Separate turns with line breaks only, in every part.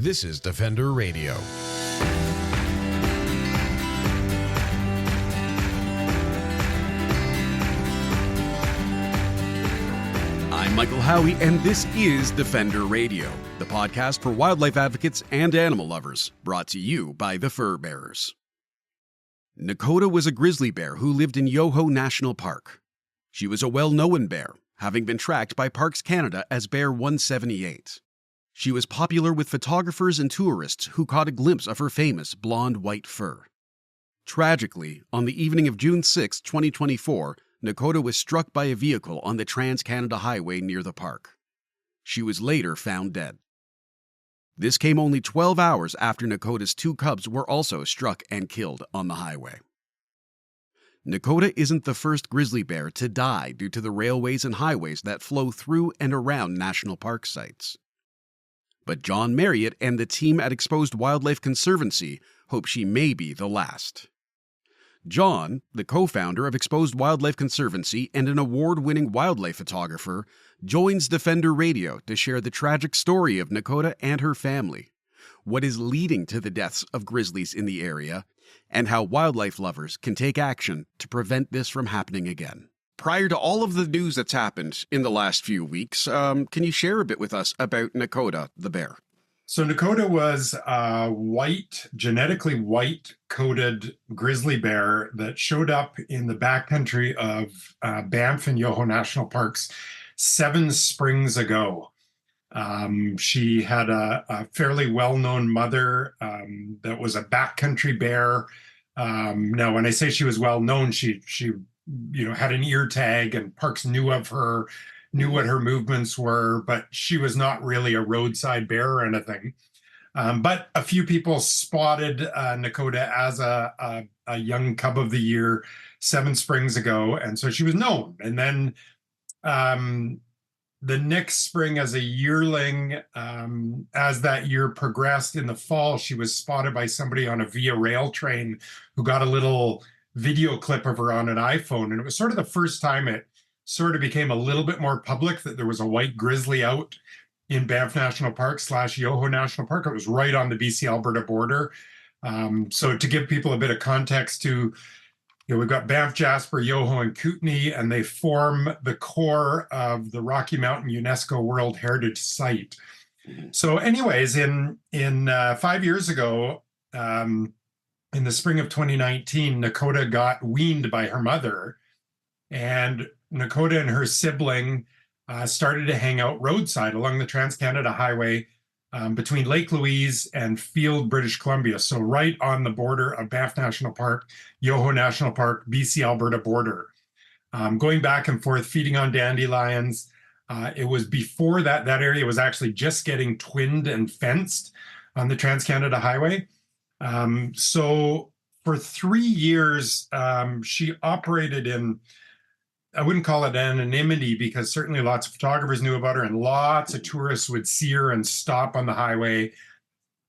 This is Defender Radio. I'm Michael Howie, and this is Defender Radio, the podcast for wildlife advocates and animal lovers, brought to you by the Fur Bearers. Nakoda was a grizzly bear who lived in Yoho National Park. She was a well-known bear, having been tracked by Parks Canada as Bear 178. She was popular with photographers and tourists who caught a glimpse of her famous blonde white fur. Tragically, on the evening of June 6, 2024, Nakoda was struck by a vehicle on the Trans-Canada Highway near the park. She was later found dead. This came only 12 hours after Nakoda's two cubs were also struck and killed on the highway. Nakoda isn't the first grizzly bear to die due to the railways and highways that flow through and around national park sites. But John Marriott and the team at Exposed Wildlife Conservancy hope she may be the last. John, the co-founder of Exposed Wildlife Conservancy and an award-winning wildlife photographer, joins Defender Radio to share the tragic story of Nakoda and her family, what is leading to the deaths of grizzlies in the area, and how wildlife lovers can take action to prevent this from happening again. Prior to all of the news that's happened in the last few weeks, can you share a bit with us about Nakoda, the bear?
So Nakoda was a genetically white-coated grizzly bear that showed up in the backcountry of Banff and Yoho National Parks 7 springs ago. She had a fairly well-known mother that was a backcountry bear. Now, when I say she was well-known, she had an ear tag, and Parks knew of her, knew what her movements were, but she was not really a roadside bear or anything. But a few people spotted Nakoda as a young cub of the year 7 springs ago, and so she was known. And then the next spring, as a yearling, as that year progressed in the fall, she was spotted by somebody on a Via Rail train who got a little video clip of her on an iPhone. And it was sort of the first time it sort of became a little bit more public that there was a white grizzly out in Banff National Park / Yoho National Park. It was right on the BC-Alberta border. So to give people a bit of context to, we've got Banff, Jasper, Yoho, and Kootenay, and they form the core of the Rocky Mountain UNESCO World Heritage Site. So anyways, in 5 years ago, in the spring of 2019, Nakoda got weaned by her mother, and Nakoda and her sibling started to hang out roadside along the Trans-Canada Highway between Lake Louise and Field, British Columbia. So right on the border of Banff National Park, Yoho National Park, BC-Alberta border. Going back and forth, feeding on dandelions. It was before that area was actually just getting twinned and fenced on the Trans-Canada Highway. So for 3 years, she operated in, I wouldn't call it anonymity, because certainly lots of photographers knew about her and lots of tourists would see her and stop on the highway.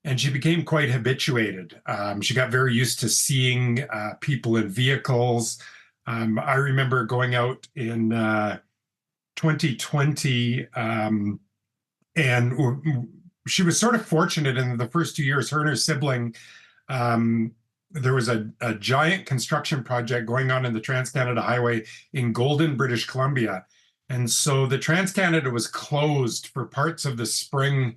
And she became quite habituated. She got very used to seeing people in vehicles. I remember going out in 2020, and she was sort of fortunate in the first 2 years. Her and her sibling, there was a giant construction project going on in the Trans-Canada Highway in Golden, British Columbia. And so the Trans-Canada was closed for parts of the spring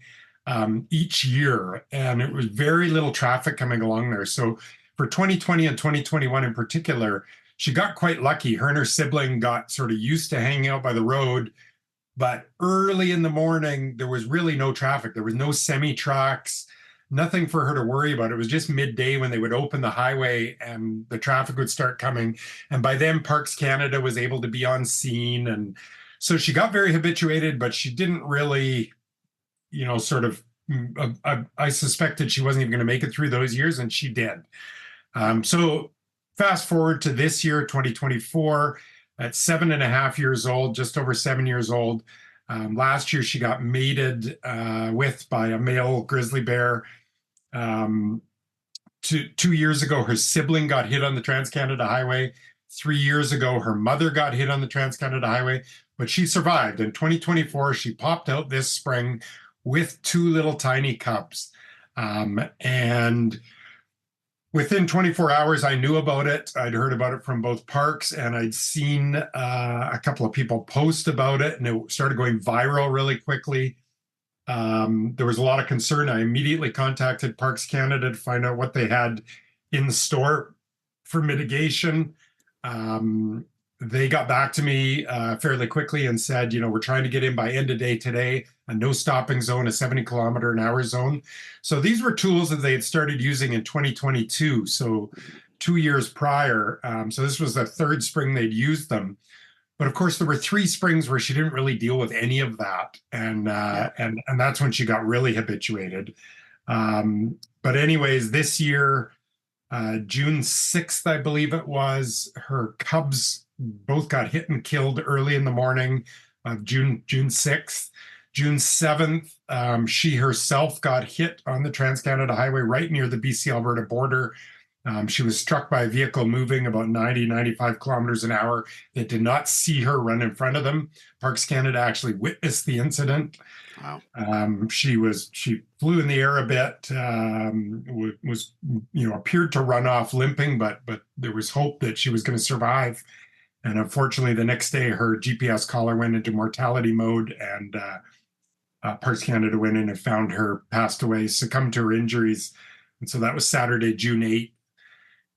each year, and it was very little traffic coming along there. So for 2020 and 2021 in particular, she got quite lucky. Her and her sibling got sort of used to hanging out by the road, but early in the morning, there was really no traffic. There was no semi-trucks, nothing for her to worry about. It was just midday when they would open the highway and the traffic would start coming. And by then, Parks Canada was able to be on scene. And so she got very habituated, but she didn't really, I suspected she wasn't even going to make it through those years, and she did. So fast forward to this year, 2024, at 7.5 years old, just over 7 years old. Last year, she got mated with by a male grizzly bear. 2 years ago, her sibling got hit on the Trans-Canada Highway. 3 years ago, her mother got hit on the Trans-Canada Highway, but she survived. In 2024, she popped out this spring with 2 little tiny cubs. And within 24 hours, I knew about it. I'd heard about it from both parks, and I'd seen a couple of people post about it, and it started going viral really quickly. There was a lot of concern. I immediately contacted Parks Canada to find out what they had in store for mitigation. They got back to me fairly quickly and said, we're trying to get in by end of day today, a no stopping zone, a 70-kilometer-an-hour zone. So these were tools that they had started using in 2022, so 2 years prior. So this was the third spring they'd used them. But of course, there were 3 springs where she didn't really deal with any of that, and that's when she got really habituated. But anyways, this year, June 6th, I believe it was, her cubs both got hit and killed early in the morning of June 6th. June 7th, she herself got hit on the Trans-Canada Highway right near the BC-Alberta border. She was struck by a vehicle moving about 95 kilometers an hour. They did not see her run in front of them. Parks Canada actually witnessed the incident.
Wow.
She flew in the air a bit, was appeared to run off limping, but there was hope that she was going to survive. And unfortunately, the next day, her GPS collar went into mortality mode, and Parks Canada went in and found her passed away, succumbed to her injuries. And so that was Saturday, June 8th.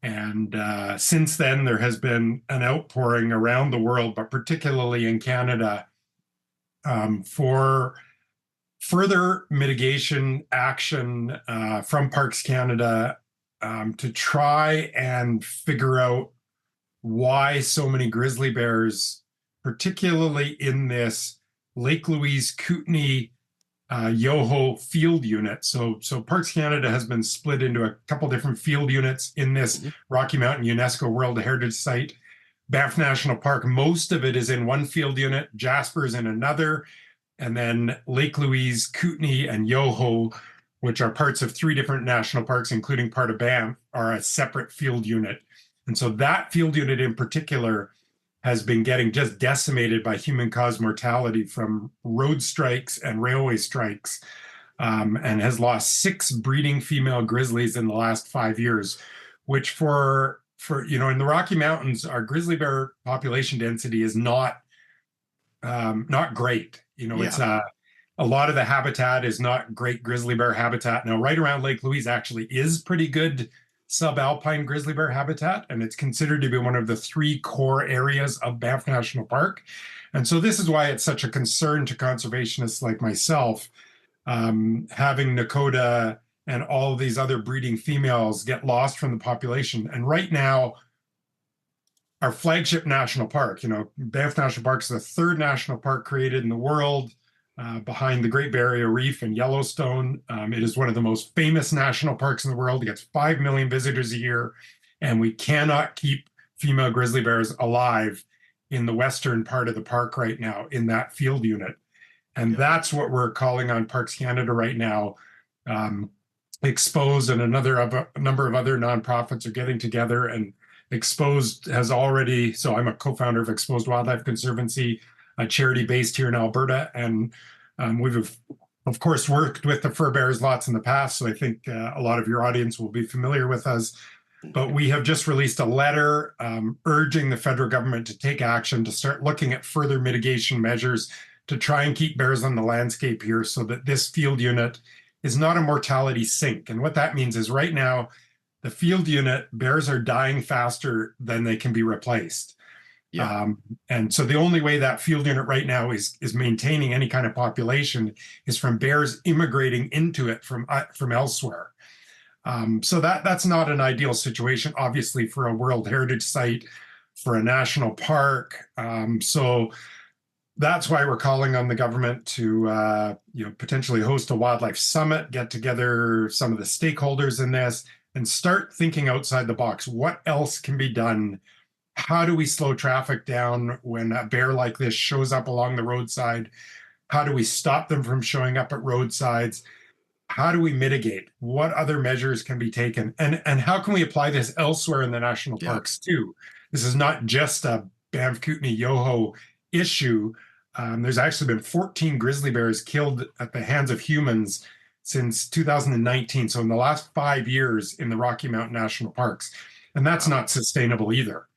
And since then, there has been an outpouring around the world, but particularly in Canada, for further mitigation action from Parks Canada to try and figure out why so many grizzly bears, particularly in this Lake Louise Kootenay Yoho field unit. So Parks Canada has been split into a couple different field units in this Rocky Mountain UNESCO World Heritage Site. Banff National Park, most of it is in one field unit, Jasper's in another, and then Lake Louise, Kootenay, and Yoho, which are parts of 3 different national parks, including part of Banff, are a separate field unit. And so that field unit in particular has been getting just decimated by human-caused mortality from road strikes and railway strikes, and has lost 6 breeding female grizzlies in the last 5 years, which for in the Rocky Mountains, our grizzly bear population density is not great. It's a lot of the habitat is not great grizzly bear habitat. Now, right around Lake Louise actually is pretty good subalpine grizzly bear habitat, and it's considered to be one of the 3 core areas of Banff National Park. And so this is why it's such a concern to conservationists like myself, having Nakoda and all of these other breeding females get lost from the population. And right now, our flagship national park, Banff National Park is the 3rd national park created in the world, behind the Great Barrier Reef and Yellowstone. It is one of the most famous national parks in the world. It gets 5 million visitors a year, and we cannot keep female grizzly bears alive in the western part of the park right now in that field unit. And that's what we're calling on Parks Canada right now. Exposed and a number of other nonprofits are getting together, and Exposed has already, so I'm a co-founder of Exposed Wildlife Conservancy, a charity based here in Alberta. And we've, of course, worked with the fur bearers lots in the past, so I think a lot of your audience will be familiar with us. But we have just released a letter urging the federal government to take action to start looking at further mitigation measures to try and keep bears on the landscape here so that this field unit is not a mortality sink. And what that means is right now, the field unit, bears are dying faster than they can be replaced. And so the only way that field unit right now is maintaining any kind of population is from bears immigrating into it from elsewhere. So that's not an ideal situation, obviously, for a World Heritage Site, for a national park. So that's why we're calling on the government to potentially host a wildlife summit, get together some of the stakeholders in this, and start thinking outside the box. What else can be done? How do we slow traffic down when a bear like this shows up along the roadside? How do we stop them from showing up at roadsides? How do we mitigate? What other measures can be taken? And how can we apply this elsewhere in the national parks too? This is not just a Banff Kootenay Yoho issue. There's actually been 14 grizzly bears killed at the hands of humans since 2019. So in the last 5 years in the Rocky Mountain National Parks. And that's not sustainable either.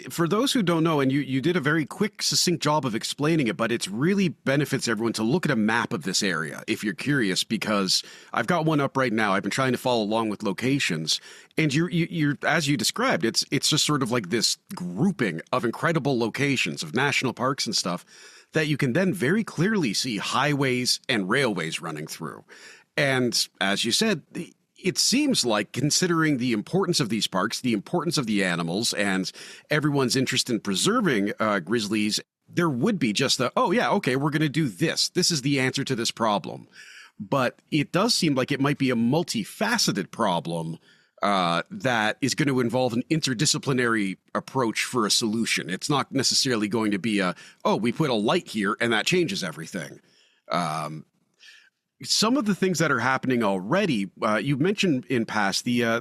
For those who don't know, and you did a very quick, succinct job of explaining it, but it really benefits everyone to look at a map of this area if you're curious, because I've got one up right now. I've been trying to follow along with locations, and you're as you described, it's just sort of like this grouping of incredible locations of national parks and stuff that you can then very clearly see highways and railways running through. And as you said, it seems like, considering the importance of these parks, the importance of the animals, and everyone's interest in preserving grizzlies, there would be just oh yeah, okay, we're going to do this. This is the answer to this problem. But it does seem like it might be a multifaceted problem that is going to involve an interdisciplinary approach for a solution. It's not necessarily going to be we put a light here and that changes everything. Some of the things that are happening already, you mentioned in past the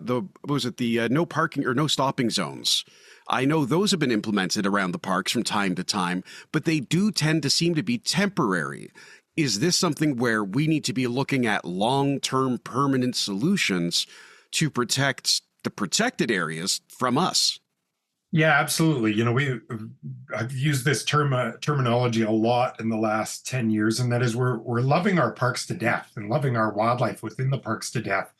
no parking or no stopping zones. I know those have been implemented around the parks from time to time, but they do tend to seem to be temporary. Is this something where we need to be looking at long-term permanent solutions to protect the protected areas from us?
Yeah, absolutely. I've used this terminology a lot in the last 10 years, and that is we're loving our parks to death and loving our wildlife within the parks to death.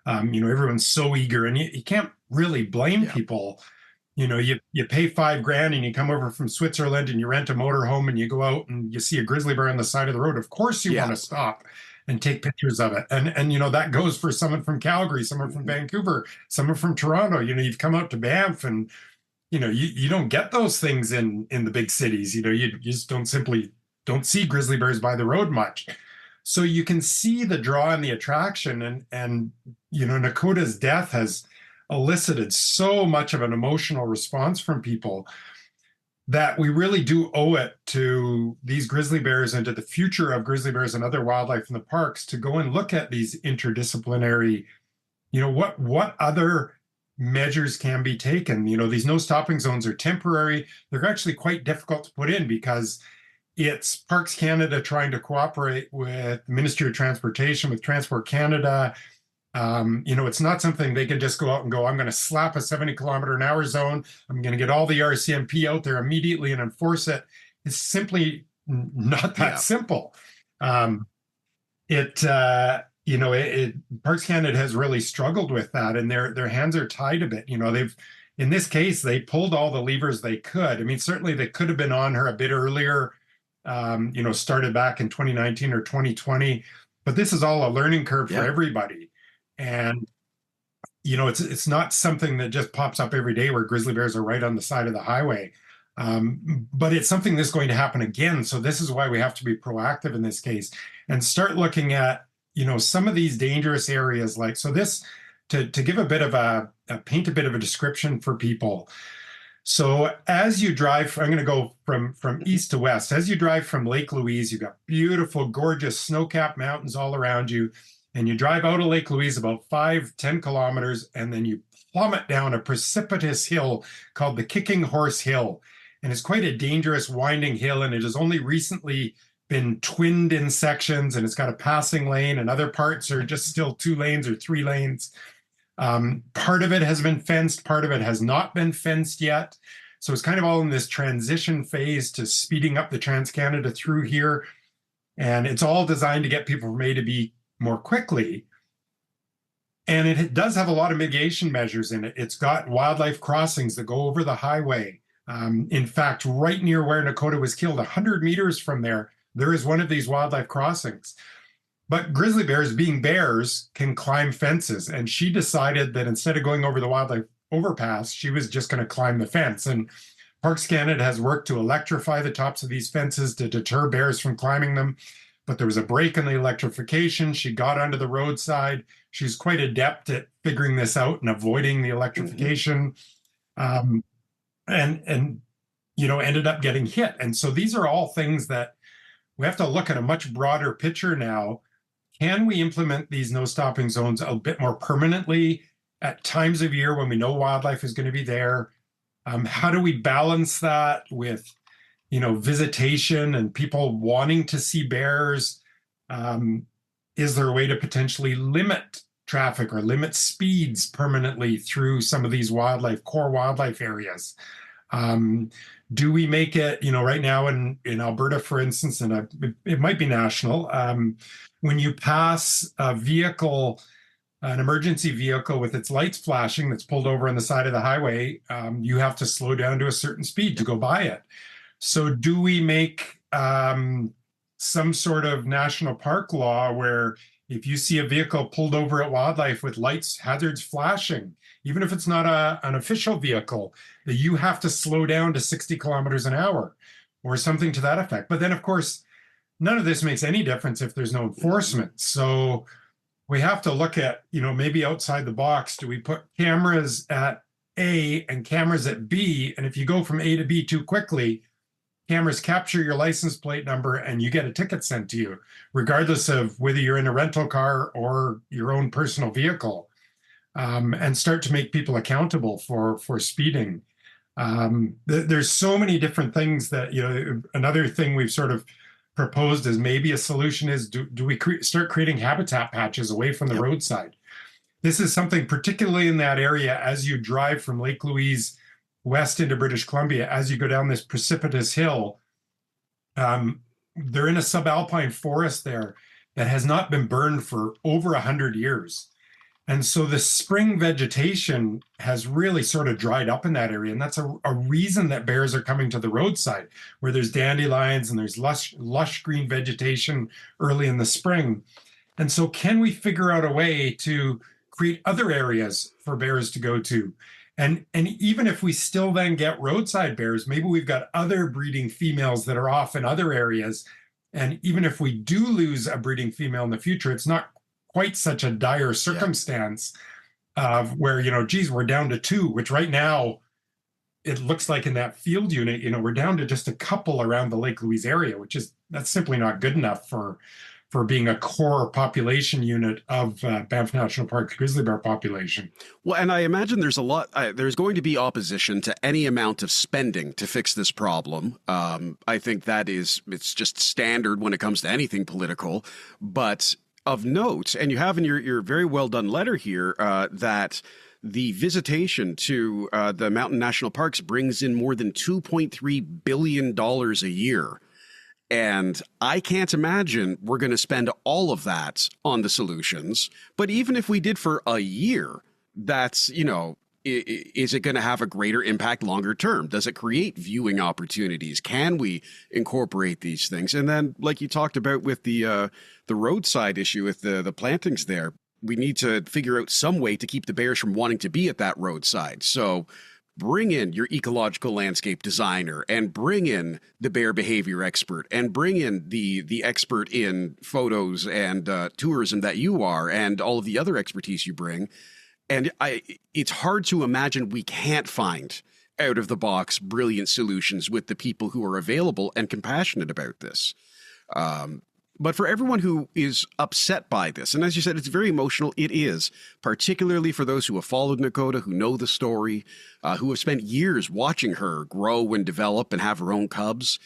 Everyone's so eager, and you can't really blame people. You pay $5,000 and you come over from Switzerland and you rent a motorhome and you go out and you see a grizzly bear on the side of the road. Of course you want to stop and take pictures of it. And that goes for someone from Calgary, someone from Vancouver, someone from Toronto. You've come out to Banff, and you don't get those things in the big cities. You just don't see grizzly bears by the road much. So you can see the draw and the attraction, and Nakoda's death has elicited so much of an emotional response from people that we really do owe it to these grizzly bears and to the future of grizzly bears and other wildlife in the parks to go and look at these interdisciplinary, what other measures can be taken. These no stopping zones are temporary. They're actually quite difficult to put in because it's Parks Canada trying to cooperate with the Ministry of Transportation, with Transport Canada. It's not something they can just go out and go, I'm going to slap a 70-kilometer-an-hour zone. I'm going to get all the RCMP out there immediately and enforce it. It's simply not that simple. Parks Canada has really struggled with that, and their hands are tied a bit. In this case, they pulled all the levers they could. I mean, certainly they could have been on her a bit earlier, started back in 2019 or 2020, but this is all a learning curve for everybody. And, it's not something that just pops up every day where grizzly bears are right on the side of the highway. But it's something that's going to happen again. So this is why we have to be proactive in this case and start looking at, some of these dangerous areas. To give a bit of paint a bit of a description for people. So as you drive, I'm going to go from east to west. As you drive from Lake Louise, you've got beautiful, gorgeous snow-capped mountains all around you. And you drive out of Lake Louise about 5-10 kilometers, and then you plummet down a precipitous hill called the Kicking Horse Hill. And it's quite a dangerous, winding hill, and it has only recently been twinned in sections, and it's got a passing lane, and other parts are just still 2 lanes or 3 lanes. Part of it has been fenced, part of it has not been fenced yet. So it's kind of all in this transition phase to speeding up the Trans-Canada through here. And it's all designed to get people from A to B more quickly. And it does have a lot of mitigation measures in it. It's got wildlife crossings that go over the highway. In fact, right near where Nakoda was killed, 100 meters from there is one of these wildlife crossings. But grizzly bears, being bears, can climb fences. And she decided that instead of going over the wildlife overpass, she was just going to climb the fence. And Parks Canada has worked to electrify the tops of these fences to deter bears from climbing them. But there was a break in the electrification. She got onto the roadside. She's quite adept at figuring this out and avoiding the electrification. And ended up getting hit. And so these are all things that we have to look at a much broader picture now. Can we implement these no stopping zones a bit more permanently at times of year when we know wildlife is going to be there? How do we balance that with, visitation and people wanting to see bears? is there a way to potentially limit traffic or limit speeds permanently through some of these core wildlife areas? Do we make it, right now in Alberta, for instance, and it might be national, when you pass a vehicle, an emergency vehicle with its lights flashing that's pulled over on the side of the highway, you have to slow down to a certain speed to go by it. So do we make some sort of national park law where if you see a vehicle pulled over at wildlife with lights, hazards flashing, even if it's not an official vehicle, that you have to slow down to 60 kilometers an hour or something to that effect? But then, of course, none of this makes any difference if there's no enforcement. So we have to look at, maybe outside the box. Do we put cameras at A and cameras at B? And if you go from A to B too quickly, cameras capture your license plate number and you get a ticket sent to you, regardless of whether you're in a rental car or your own personal vehicle, and start to make people accountable for speeding. There's so many different things that, another thing we've sort of proposed is maybe a solution is do we start creating habitat patches away from the roadside? This is something particularly in that area as you drive from Lake Louise west into British Columbia, as you go down this precipitous hill, they're in a subalpine forest there that has not been burned for over 100 years. And so the spring vegetation has really sort of dried up in that area. And that's a reason that bears are coming to the roadside, where there's dandelions and there's lush green vegetation early in the spring. And so can we figure out a way to create other areas for bears to go to? And even if we still then get roadside bears, maybe we've got other breeding females that are off in other areas. And even if we do lose a breeding female in the future, it's not quite such a dire circumstance of where, geez, we're down to 2, which right now it looks like in that field unit, we're down to just a couple around the Lake Louise area, that's simply not good enough for being a core population unit of Banff National Park grizzly bear population.
Well, and I imagine there's there's going to be opposition to any amount of spending to fix this problem. I think it's just standard when it comes to anything political. But of note, and you have in your very well done letter here, that the visitation to the mountain national parks brings in more than $2.3 billion a year. And I can't imagine we're going to spend all of that on the solutions. But even if we did for a year, that's, is it going to have a greater impact longer term? Does it create viewing opportunities? Can we incorporate these things? And then, like you talked about with the roadside issue with the plantings there, we need to figure out some way to keep the bears from wanting to be at that roadside. So bring in your ecological landscape designer and bring in the bear behavior expert and bring in the expert in photos and tourism that you are and all of the other expertise you bring. And it's hard to imagine we can't find out of the box brilliant solutions with the people who are available and compassionate about this. But for everyone who is upset by this, and as you said, it's very emotional. It is, particularly for those who have followed Nakoda, who know the story, who have spent years watching her grow and develop and have her own cubs.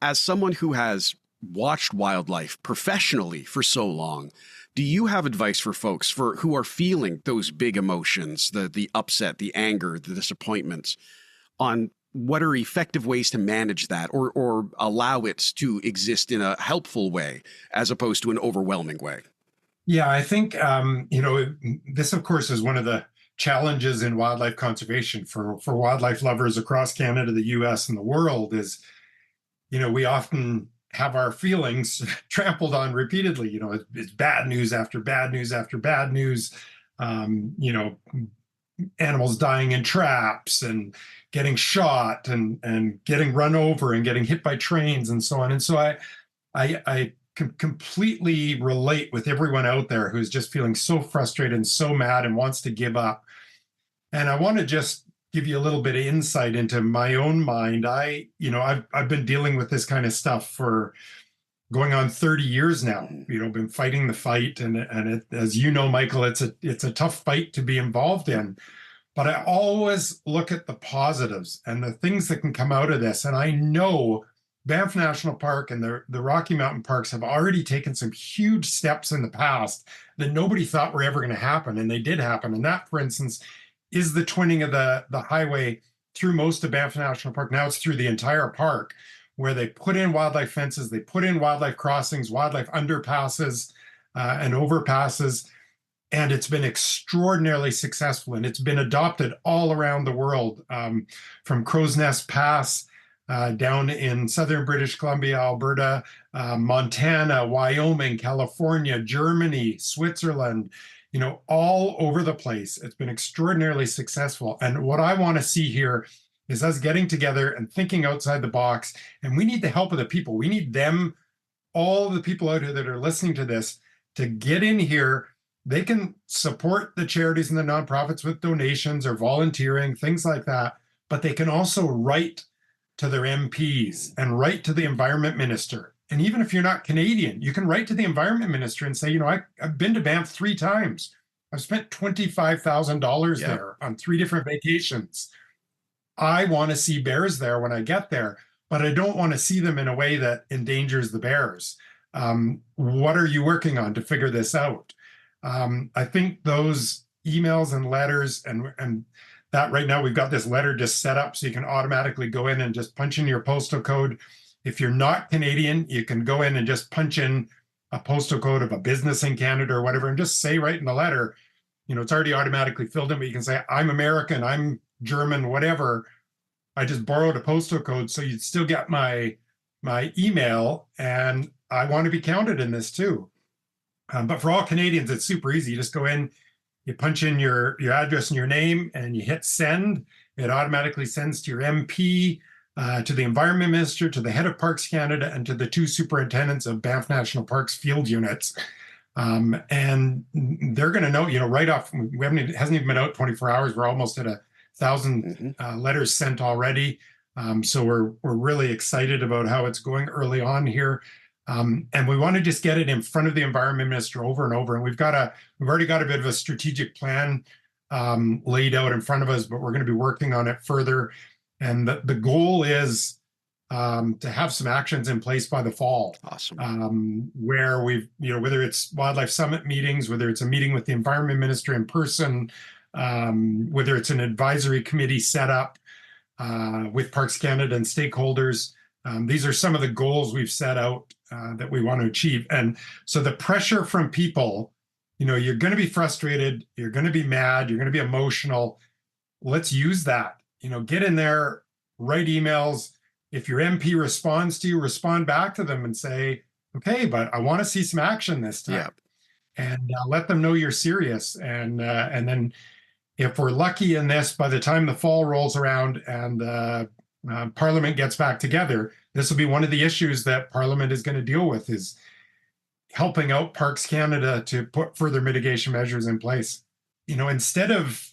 As someone who has watched wildlife professionally for so long, do you have advice for folks who are feeling those big emotions, the upset, the anger, the disappointment, on what are effective ways to manage that or allow it to exist in a helpful way as opposed to an overwhelming way?
Yeah, I think, this, of course, is one of the challenges in wildlife conservation for wildlife lovers across Canada, the US, and the world is, we often have our feelings trampled on repeatedly. It's bad news after bad news after bad news. Animals dying in traps and getting shot and getting run over and getting hit by trains and so on. And so I can completely relate with everyone out there who's just feeling so frustrated and so mad and wants to give up. And I want to just give you a little bit of insight into my own mind. I've been dealing with this kind of stuff for going on 30 years now. Been fighting the fight, and it, as you know, Michael, it's a tough fight to be involved in. But I always look at the positives and the things that can come out of this. And I know Banff National Park and the Rocky Mountain Parks have already taken some huge steps in the past that nobody thought were ever going to happen, and they did happen. And that, for instance, is the twinning of the highway through most of Banff National Park. Now it's through the entire park, where they put in wildlife fences, they put in wildlife crossings, wildlife underpasses, and overpasses. And it's been extraordinarily successful, and it's been adopted all around the world, from Crow's Nest Pass down in southern British Columbia, Alberta, Montana, Wyoming, California, Germany, Switzerland, all over the place. It's been extraordinarily successful. And what I want to see here is us getting together and thinking outside the box. And we need the help of the people. We need them, all the people out here that are listening to this, to get in here. They can support the charities and the nonprofits with donations or volunteering, things like that. But they can also write to their MPs and write to the environment minister. And even if you're not Canadian, you can write to the environment minister and say, I've been to Banff 3 times. I've spent $25,000 there on 3 different vacations. I want to see bears there when I get there, but I don't want to see them in a way that endangers the bears. What are you working on to figure this out? I think those emails and letters and that right now we've got this letter just set up so you can automatically go in and just punch in your postal code. If you're not Canadian, you can go in and just punch in a postal code of a business in Canada or whatever, and just say right in the letter, it's already automatically filled in, but you can say, I'm American, I'm German, whatever. I just borrowed a postal code, so you'd still get my email, and I want to be counted in this too. But for all Canadians, it's super easy. You just go in, you punch in your address and your name, and you hit send. It automatically sends to your MP, to the environment minister, to the head of Parks Canada, and to the 2 superintendents of Banff National Park's field units. And they're going to know, right off. It hasn't even been out 24 hours. We're almost at 1,000 letters sent already. So we're really excited about how it's going early on here. And we want to just get it in front of the environment minister over and over. And we've already got a bit of a strategic plan laid out in front of us, but we're going to be working on it further. And the goal is to have some actions in place by the fall.
Awesome.
Where we've, whether it's wildlife summit meetings, whether it's a meeting with the environment minister in person, whether it's an advisory committee set up with Parks Canada and stakeholders. These are some of the goals we've set out that we want to achieve. And so the pressure from people, you're going to be frustrated, you're going to be mad, you're going to be emotional. Let's use that. Get in there, write emails. If your MP responds to you, respond back to them and say, okay, but I want to see some action this time.
Yeah.
And let them know you're serious. And then if we're lucky in this, by the time the fall rolls around and Parliament gets back together, this will be one of the issues that Parliament is going to deal with, is helping out Parks Canada to put further mitigation measures in place. Instead of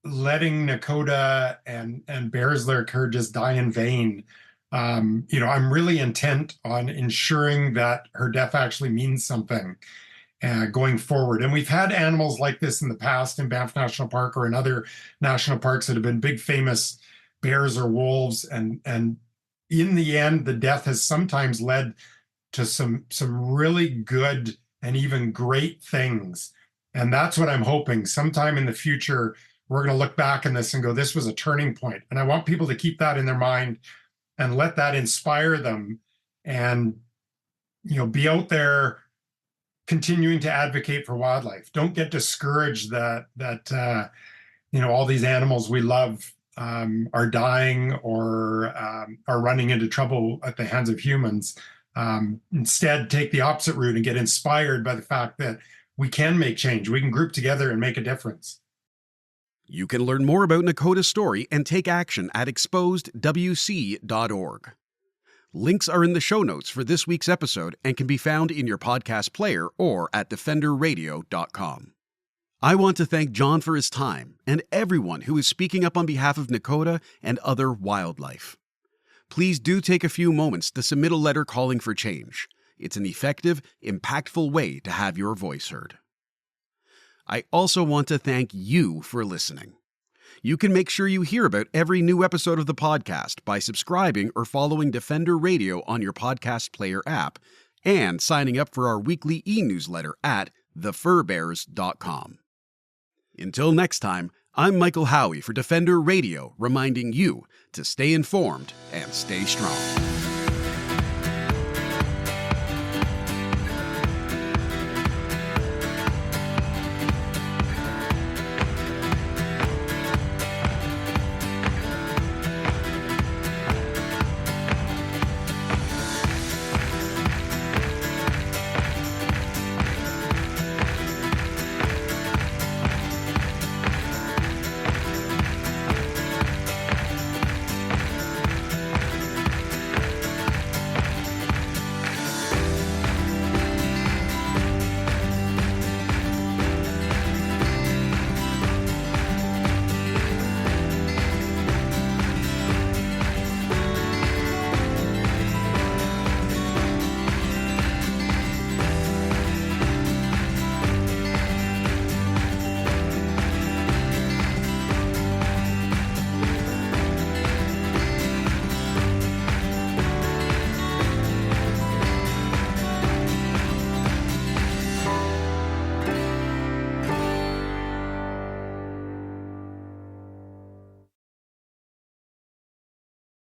letting Nakoda and Bears Lair Cur just die in vain, I'm really intent on ensuring that her death actually means something going forward. And we've had animals like this in the past in Banff National Park or in other national parks that have been big famous bears or wolves, and in the end, the death has sometimes led to some really good and even great things. And that's what I'm hoping. Sometime in the future, we're going to look back on this and go, this was a turning point. And I want people to keep that in their mind and let that inspire them, and be out there continuing to advocate for wildlife. Don't get discouraged that all these animals we love are dying or are running into trouble at the hands of humans. Instead, take the opposite route and get inspired by the fact that we can make change. We can group together and make a difference.
You can learn more about Nakoda's story and take action at exposedwc.org. Links are in the show notes for this week's episode and can be found in your podcast player or at defenderradio.com. I want to thank John for his time and everyone who is speaking up on behalf of Nakoda and other wildlife. Please do take a few moments to submit a letter calling for change. It's an effective, impactful way to have your voice heard. I also want to thank you for listening. You can make sure you hear about every new episode of the podcast by subscribing or following Defender Radio on your podcast player app and signing up for our weekly e-newsletter at thefurbearers.com. Until next time, I'm Michael Howie for Defender Radio, reminding you to stay informed and stay strong.